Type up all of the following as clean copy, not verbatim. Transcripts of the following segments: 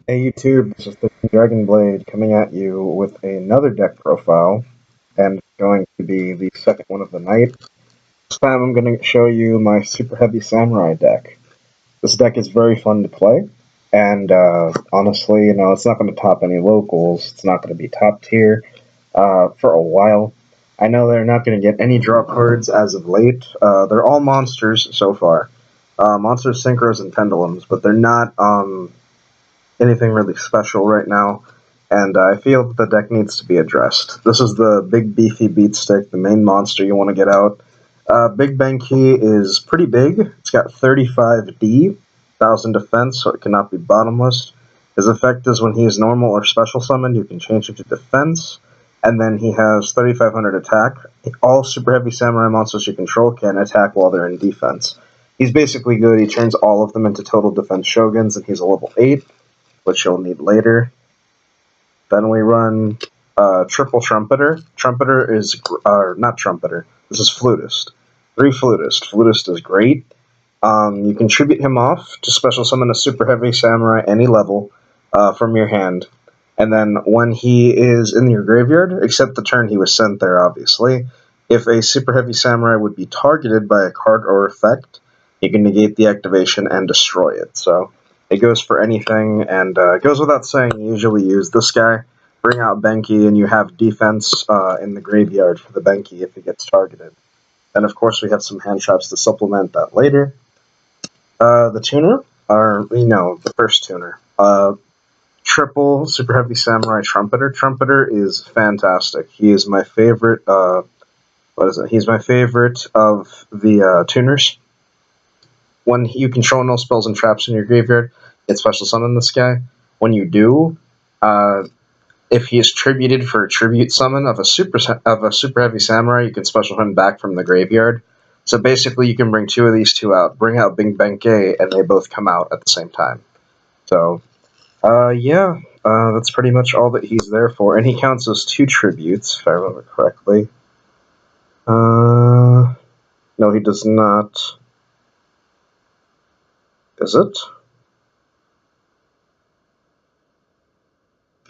Hey YouTube, this is the Dragon Blade coming at you with another deck profile, and it's going to be the second one of the night. This time I'm going to show you my Superheavy Samurai deck. This deck is very fun to play, and honestly, it's not going to top any locals. It's not going to be top tier for a while. I know they're not going to get any draw cards as of late. They're all monsters so far. Monsters, Synchros, and Pendulums, but they're not anything really special right now, and I feel that the deck needs to be addressed. This is the big beefy beatstick, the main monster you want to get out. Big Benki is pretty big. It's got 35D, 1000 defense, so it cannot be bottomless. His effect is when he is normal or special summoned, you can change him to defense, and then he has 3500 attack. All Super Heavy Samurai monsters you control can attack while they're in defense. He's basically good. He turns all of them into total defense shoguns, and he's a level 8, which you'll need later. Then we run Triple Trumpeter. Trumpeter is, not Trumpeter, this is Flutist. 3 Flutist. Flutist is great. You can tribute him off to special summon a Super Heavy Samurai any level from your hand. And then when he is in your graveyard, except the turn he was sent there, obviously, if a Super Heavy Samurai would be targeted by a card or effect, you can negate the activation and destroy it. So it goes for anything, and it goes without saying, you usually use this guy. Bring out Benki, and you have defense in the graveyard for the Benki if it gets targeted. And of course, we have some hand traps to supplement that later. The tuner, the first tuner. Triple Super Heavy Samurai Trumpeter. Trumpeter is fantastic. He is my favorite. He's my favorite of the tuners. When you control no spells and traps in your graveyard, it's special summon this guy. When you do, if he is tributed for a tribute summon of a super heavy samurai, you can special him back from the graveyard. So basically, you can bring 2 of these 2 out, bring out Bing Benkei, and they both come out at the same time. So, that's pretty much all that he's there for. And he counts as 2 tributes, if I remember correctly. No, he does not. Is it?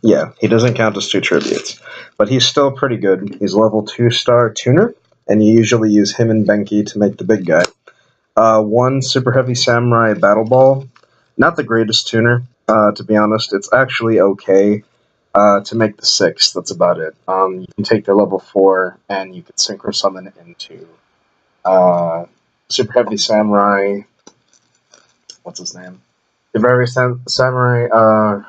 Yeah, he doesn't count as 2 tributes, but he's still pretty good. He's level 2-star tuner, and you usually use him and Benki to make the big guy. 1 Super Heavy Samurai Battle Ball, not the greatest tuner, to be honest. It's actually okay to make the 6, that's about it. You can take the level 4, and you can Synchro Summon into Super Heavy Samurai, what's his name? Super Heavy Samurai,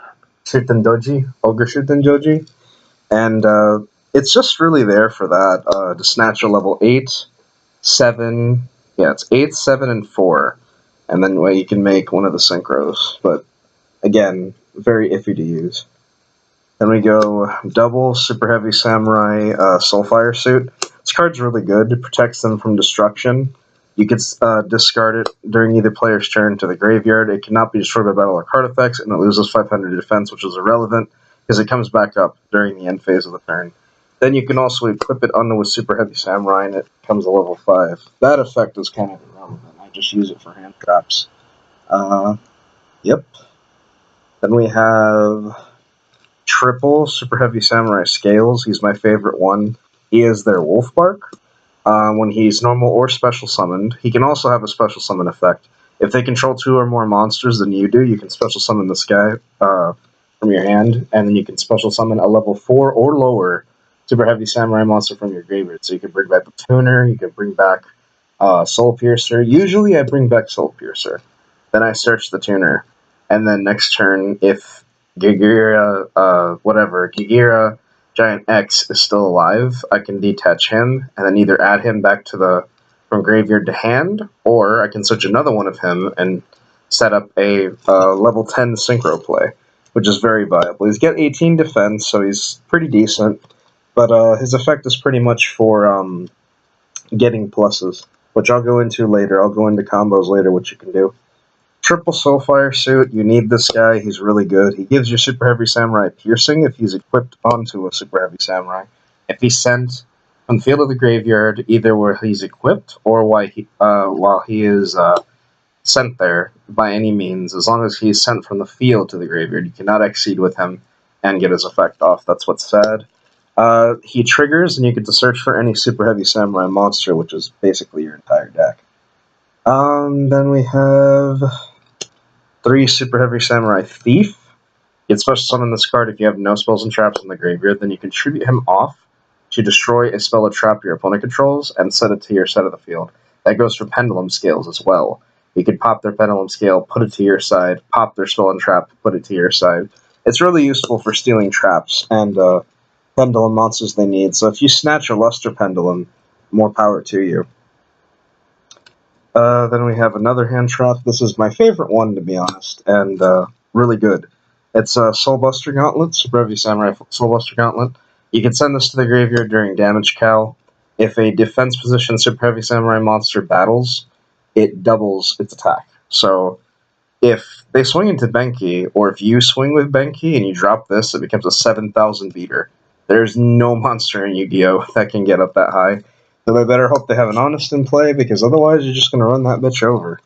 Shutendoji, Ogre Shutendoji, and it's just really there for that, to snatch a level 8, 7, yeah, it's 8, 7, and 4, and then you can make one of the synchros, but again, very iffy to use. Then we go double Super Heavy Samurai Soulfire Suit. This card's really good, it protects them from destruction. You can discard it during either player's turn to the graveyard. It cannot be destroyed by battle or card effects, and it loses 500 defense, which is irrelevant, because it comes back up during the end phase of the turn. Then you can also equip it onto a Super Heavy Samurai, and it becomes a level 5. That effect is kind of irrelevant. I just use it for hand traps. Yep. Then we have triple Super Heavy Samurai Scales. He's my favorite one. He is their Wolf Bark. When he's normal or special summoned, he can also have a special summon effect. If they control 2 or more monsters than you do, you can special summon this guy from your hand, and then you can special summon a level 4 or lower Super Heavy Samurai monster from your graveyard. So you can bring back the Tuner, you can bring back Soul Piercer. Usually I bring back Soul Piercer. Then I search the Tuner. And then next turn, if Gigira Giant X is still alive, I can detach him and then either add him back to from graveyard to hand, or I can switch another one of him and set up a level 10 synchro play, which is very viable. He's got 18 defense, so he's pretty decent, but his effect is pretty much for getting pluses, which I'll go into later. I'll go into combos later, which you can do. Triple Soulfire Suit, you need this guy, he's really good. He gives your Super Heavy Samurai piercing if he's equipped onto a Super Heavy Samurai. If he's sent from the field of the graveyard, either where he's equipped or while he is sent there by any means. As long as he's sent from the field to the graveyard, you cannot exceed with him and get his effect off. That's what's said. He triggers, and you get to search for any Super Heavy Samurai monster, which is basically your entire deck. Then we have 3 Super Heavy Samurai Thief. You can special summon this card if you have no spells and traps in the graveyard, then you can tribute him off to destroy a spell or trap your opponent controls and set it to your side of the field. That goes for Pendulum Scales as well. You can pop their Pendulum Scale, put it to your side, pop their spell and trap, put it to your side. It's really useful for stealing traps and Pendulum monsters they need, so if you snatch a Luster Pendulum, more power to you. Then we have another hand trap. This is my favorite one, to be honest, and really good. It's a Soulbuster Gauntlet, Super Heavy Samurai Soulbuster Gauntlet. You can send this to the graveyard during damage cal. If a defense position Super Heavy Samurai monster battles, it doubles its attack. So if they swing into Benki, or if you swing with Benki and you drop this, it becomes a 7,000 beater. There's no monster in Yu-Gi-Oh! That can get up that high. So they better hope they have an Honest in play, because otherwise you're just going to run that bitch over.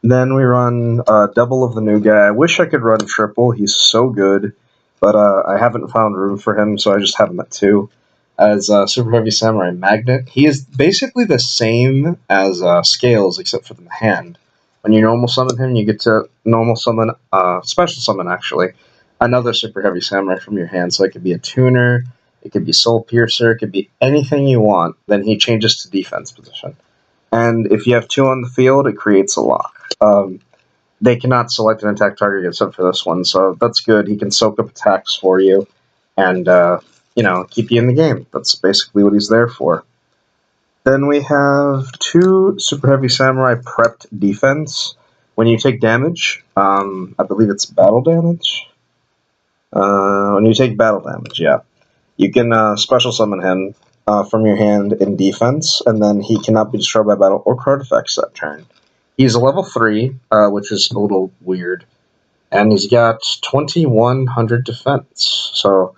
Then we run double of the new guy. I wish I could run triple. He's so good, but I haven't found room for him, so I just have him at 2. As Super Heavy Samurai Magnet. He is basically the same as Scales, except for the hand. When you normal summon him, you get to normal summon, special summon actually, another Super Heavy Samurai from your hand. So it could be a Tuner, it could be Soul Piercer, it could be anything you want. Then he changes to defense position. And if you have 2 on the field, it creates a lock. They cannot select an attack target except for this one, so that's good. He can soak up attacks for you, and keep you in the game. That's basically what he's there for. Then we have 2 Super Heavy Samurai Prepped Defense. When you take damage, I believe it's battle damage. When you take battle damage, yeah, you can special summon him from your hand in defense, and then he cannot be destroyed by battle or card effects that turn. He's a level 3, which is a little weird, and he's got 2100 defense. So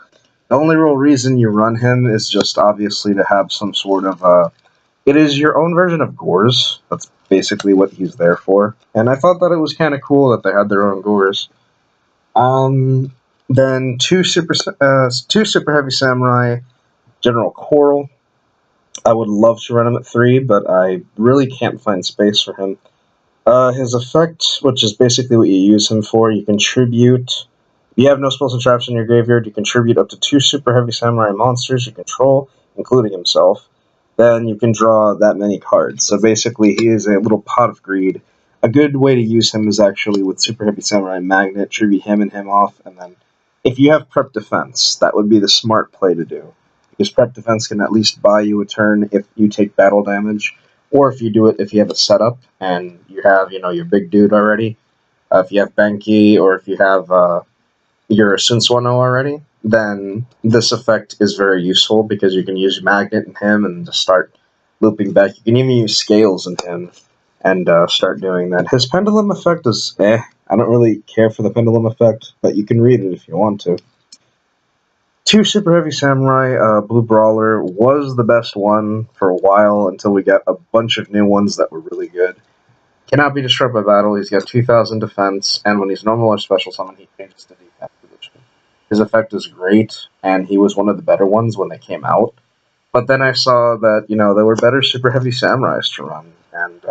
the only real reason you run him is just obviously to have some sort of it is your own version of Gores. That's basically what he's there for. And I thought that it was kind of cool that they had their own Gores. Then two Super Heavy Samurai General Coral. I would love to run him at 3, but I really can't find space for him. His effect, which is basically what you use him for, you contribute. If you have no spells and traps in your graveyard, you contribute up to 2 Super Heavy Samurai monsters you control, including himself. Then you can draw that many cards. So basically, he is a little pot of greed. A good way to use him is actually with Super Heavy Samurai Magnet, tribute him and him off, and then if you have Prep Defense, that would be the smart play to do. Because Prep Defense can at least buy you a turn if you take battle damage, or if you do it if you have a setup and you have, your big dude already. If you have Benki, or if you have your Sunsuano already, then this effect is very useful because you can use Magnet in him and just start looping back. You can even use Scales in him and start doing that. His Pendulum effect is I don't really care for the Pendulum effect, but you can read it if you want to. 2 Super Heavy Samurai Blue Brawler was the best one for a while until we got a bunch of new ones that were really good. Cannot be destroyed by battle. He's got 2,000 defense, and when he's normal or special summon, he changes to defense position. His effect is great, and he was one of the better ones when they came out. But then I saw that, there were better Super Heavy Samurais to run, and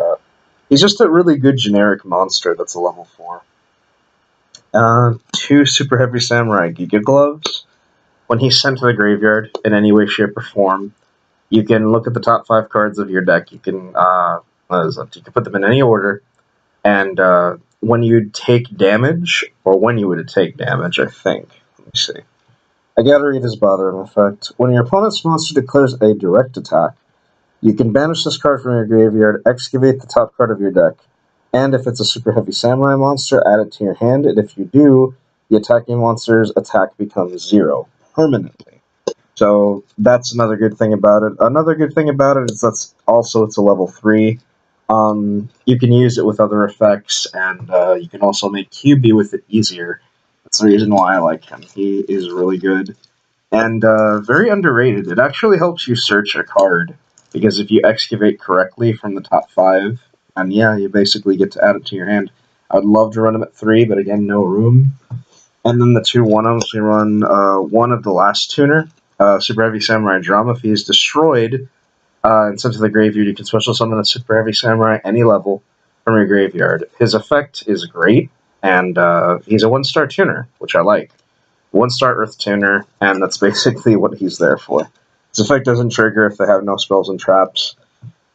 he's just a really good generic monster that's a level 4. 2 Super Heavy Samurai Giga Gloves. When he's sent to the graveyard in any way, shape, or form, you can look at the top 5 cards of your deck. You can you can put them in any order, and when you take damage, or when you would take damage, I think. Let me see. I gotta read his bothering effect. When your opponent's monster declares a direct attack, you can banish this card from your graveyard, excavate the top card of your deck, and if it's a Super Heavy Samurai monster, add it to your hand, and if you do, the attacking monster's attack becomes 0 permanently. So that's another good thing about it. Another good thing about it is it's a level 3. You can use it with other effects, and you can also make QB with it easier. That's the reason why I like him. He is really good. And very underrated. It actually helps you search a card, because if you excavate correctly from the top 5, And yeah, you basically get to add it to your hand. I would love to run him at 3, but again, no room. And then the two one-ofs, we run one of the last tuner, Super Heavy Samurai Drama. If he is destroyed and sent to the graveyard, you can special summon a Super Heavy Samurai any level from your graveyard. His effect is great, and he's a 1-star tuner, which I like. 1-star Earth tuner, and that's basically what he's there for. His effect doesn't trigger if they have no spells and traps.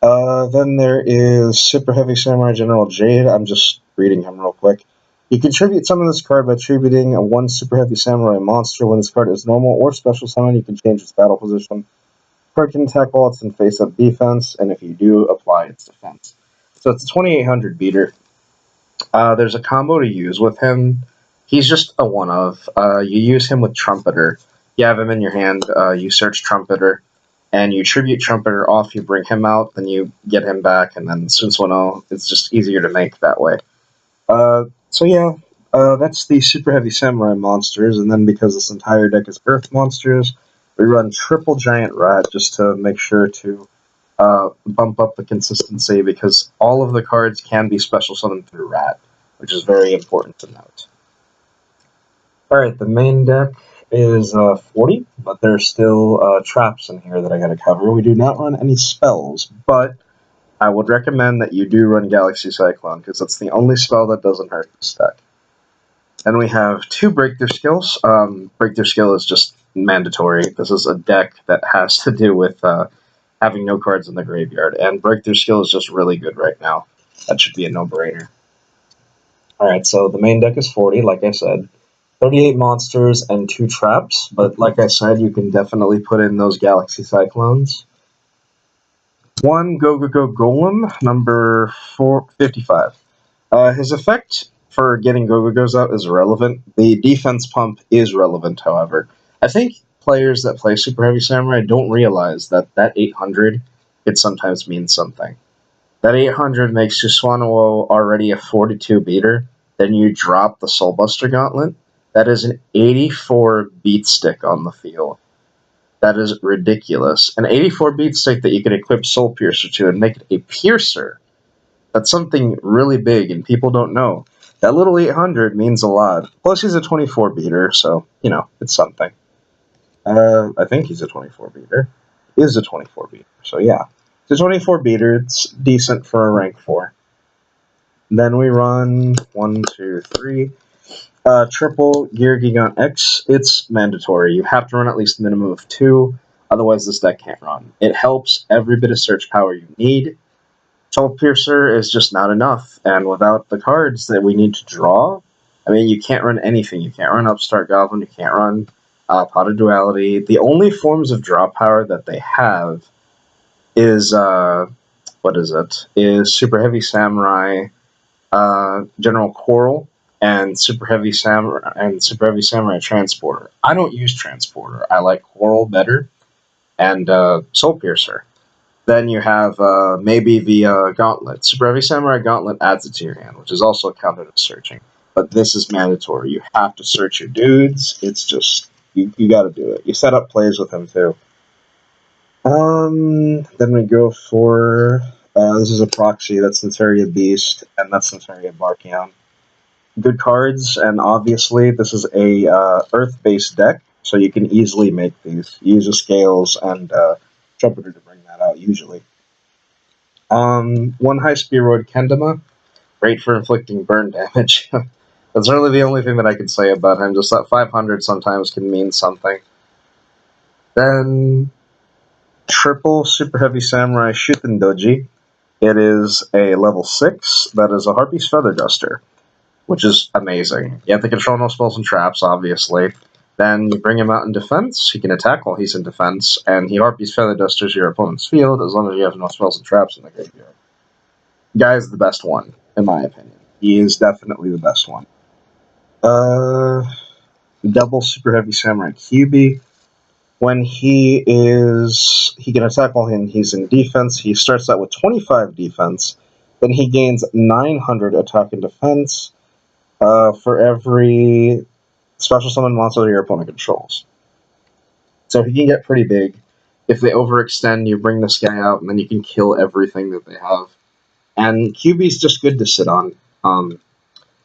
Then there is Super Heavy Samurai General Jade. I'm just reading him real quick. You contribute summon this card by attributing a 1 Super Heavy Samurai monster. When this card is normal or special summon, you can change its battle position. The card can attack while it's in face-up defense, and if you do, apply its defense. So it's a 2800 beater. There's a combo to use with him. He's just a one-of. You use him with Trumpeter. You have him in your hand, you search Trumpeter, and you tribute Trumpeter off, you bring him out, then you get him back, and then Sunsuno, it's just easier to make that way. So yeah, that's the Super Heavy Samurai monsters, and then because this entire deck is Earth monsters, we run triple Giant Rat just to make sure to bump up the consistency, because all of the cards can be special summoned through Rat, which is very important to note. Alright, the main deck is 40, but there's still traps in here that I gotta cover. We do not run any spells, but I would recommend that you do run Galaxy Cyclone, because that's the only spell that doesn't hurt this deck. Then we have 2 Breakthrough Skills. Breakthrough Skill is just mandatory. This is a deck that has to do with having no cards in the graveyard, and Breakthrough Skill is just really good right now. That should be a no-brainer. Alright, so the main deck is 40, like I said. 38 monsters and 2 traps, but like I said, you can definitely put in those Galaxy Cyclones. 1 Go Go Go Golem, number 455. His effect for getting Go Go Go's out is irrelevant. The defense pump is relevant, however. I think players that play Super Heavy Samurai don't realize that 800, it sometimes means something. That 800 makes Susanoo already a 42 beater, then you drop the Soulbuster Gauntlet. That is an 84 beat stick on the field. That is ridiculous. An 84 beat stick that you can equip Soul Piercer to and make it a Piercer. That's something really big, and people don't know. That little 800 means a lot. Plus, he's a 24 beater, so, you know, it's something. I think he's a 24 beater. He is a 24 beater, so yeah. It's a 24 beater. It's decent for a rank 4. Then we run 1, 2, 3. Triple Gear Gigant X, it's mandatory. You have to run at least a minimum of 2, otherwise this deck can't run. It helps every bit of search power you need. Soul Piercer is just not enough, and without the cards that we need to draw, I mean, you can't run anything. You can't run Upstart Goblin, you can't run Pot of Duality. The only forms of draw power that they have is, is Super Heavy Samurai, General Coral, and Super Heavy Samurai Transporter. I don't use Transporter. I like Coral better, and Soul Piercer. Then you have maybe the Gauntlet. Super Heavy Samurai Gauntlet adds it to your hand, which is also counted as searching. But this is mandatory. You have to search your dudes. It's just, you gotta do it. You set up plays with him too. Then we go for, this is a proxy, that's Centuria Beast, and that's Centuria Barkion. Good cards, and obviously this is a Earth-based deck, so you can easily make these. Use the Scales and Trumpeter to bring that out, usually. 1 High Spearoid Kendama, great for inflicting burn damage. That's really the only thing that I can say about him, just that 500 sometimes can mean something. Then triple Super Heavy Samurai Shuten Doji. It is a level 6 that is a Harpy's Feather Duster, which is amazing. You have to control no spells and traps, obviously. Then you bring him out in defense. He can attack while he's in defense, and he Harpy's Feather Dusters your opponent's field as long as you have no spells and traps in the graveyard. Guy is the best one, in my opinion. He is definitely the best one. Double Super Heavy Samurai QB. When he can attack while he's in defense. He starts out with 25 defense. Then he gains 900 attack and defense for every special summon monster your opponent controls. So he can get pretty big. If they overextend, you bring this guy out, and then you can kill everything that they have. And QB's just good to sit on.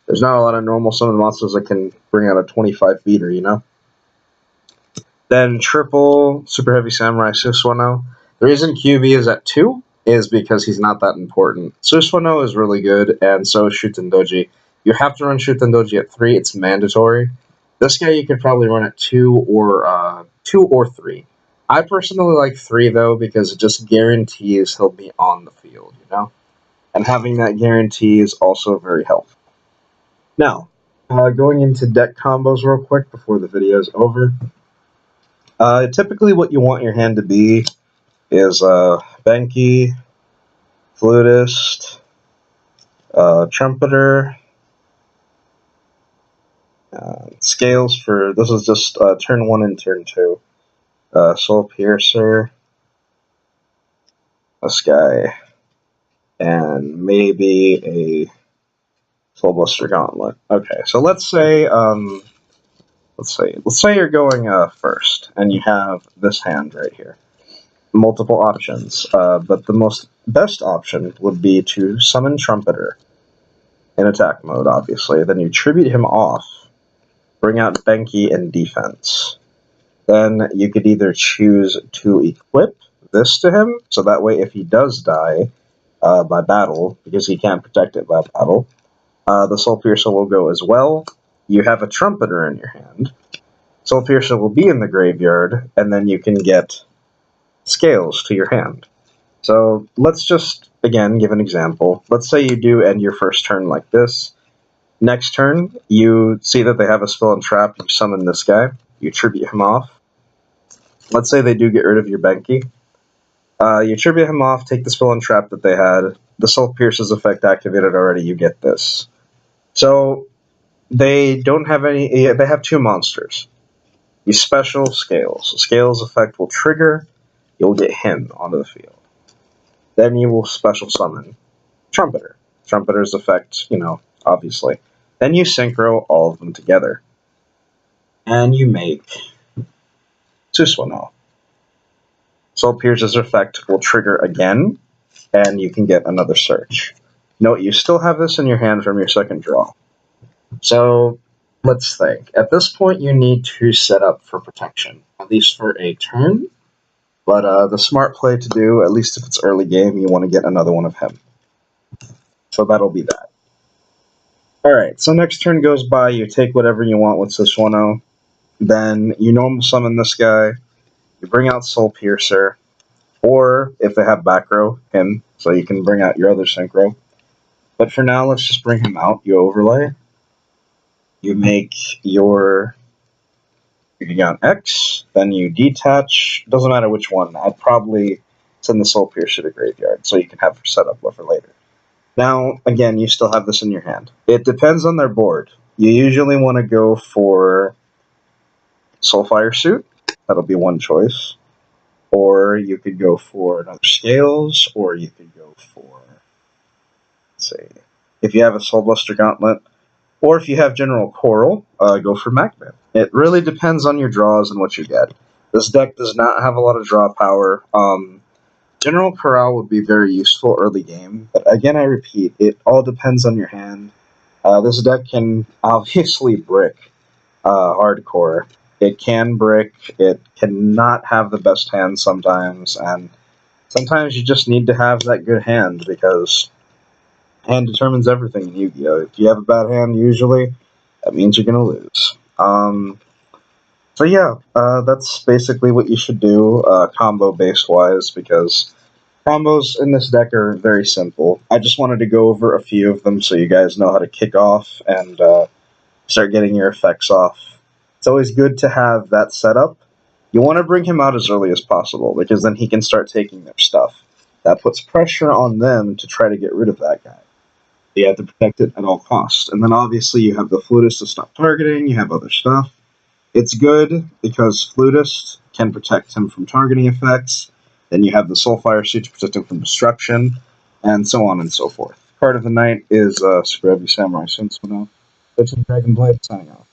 There's not a lot of normal summon monsters that can bring out a 25 beater, you know? Then triple Super Heavy Samurai Susanoo. The reason QB is at 2 is because he's not that important. Susanoo is really good, and so is Shutendoji. You have to run Shutendoji at 3, it's mandatory. This guy you could probably run at 2 or 3. I personally like 3 though, because it just guarantees he'll be on the field, you know? And having that guarantee is also very helpful. Now, going into deck combos real quick before the video is over. Typically what you want your hand to be is Benki, Flutist, Trumpeter, Scales for, this is just turn 1 and turn 2, Soul Piercer, this guy, and maybe a Soul Buster Gauntlet. Okay, so let's say you're going first, and you have this hand right here. Multiple options, but the best option would be to summon Trumpeter in attack mode, obviously. Then you tribute him off, bring out Benki in defense. Then you could either choose to equip this to him, so that way if he does die by battle, because he can't protect it by battle, the Soul Piercer will go as well. You have a Trumpeter in your hand. Soul Piercer will be in the graveyard, and then you can get Scales to your hand. So let's just, again, give an example. Let's say you do end your first turn like this. Next turn, you see that they have a spell and trap, you summon this guy, you tribute him off. Let's say they do get rid of your Benki. You tribute him off, take the spell and trap that they had, the Soul Piercer's effect activated already, you get this. So, they don't have any, they have 2 monsters. You special Scales. Scales effect will trigger, you'll get him onto the field. Then you will special summon Trumpeter. Trumpeter's effect, you know, obviously. Then you synchro all of them together. And you make Susanoo. Soul Piercer's effect will trigger again, and you can get another search. Note, you still have this in your hand from your second draw. So, let's think. At this point, you need to set up for protection, at least for a turn. But the smart play to do, at least if it's early game, you want to get another one of him. So that'll be that. Alright, so next turn goes by, you take whatever you want with Susanoo, then you normal summon this guy, you bring out Soul Piercer, or if they have back row, him, so you can bring out your other synchro. But for now, let's just bring him out, you overlay, you make your on X, then you detach, doesn't matter which one, I'd probably send the Soul Piercer to graveyard, so you can have her set up for later. Now, again, you still have this in your hand. It depends on their board. You usually want to go for Soulfire Suit. That'll be one choice. Or you could go for another Scales, or you could go for, let's see, if you have a Soul Buster Gauntlet, or if you have General Coral, go for Magnet. It really depends on your draws and what you get. This deck does not have a lot of draw power. General Corral would be very useful early game, but again, I repeat, it all depends on your hand. This deck can obviously brick hardcore. It can brick, it cannot have the best hand sometimes, and sometimes you just need to have that good hand, because hand determines everything in Yu-Gi-Oh! If you have a bad hand, usually, that means you're going to lose. So yeah, that's basically what you should do, combo-based wise, because combos in this deck are very simple. I just wanted to go over a few of them so you guys know how to kick off and start getting your effects off. It's always good to have that set up. You want to bring him out as early as possible, because then he can start taking their stuff. That puts pressure on them to try to get rid of that guy. You have to protect it at all costs. And then obviously you have the Flutist to stop targeting, you have other stuff. It's good because Flutist can protect him from targeting effects, then you have the Soulfire Suit to protect him from destruction, and so on and so forth. Card of the night is Superheavy Samurai Susanoo. It's Dragon Blade signing off.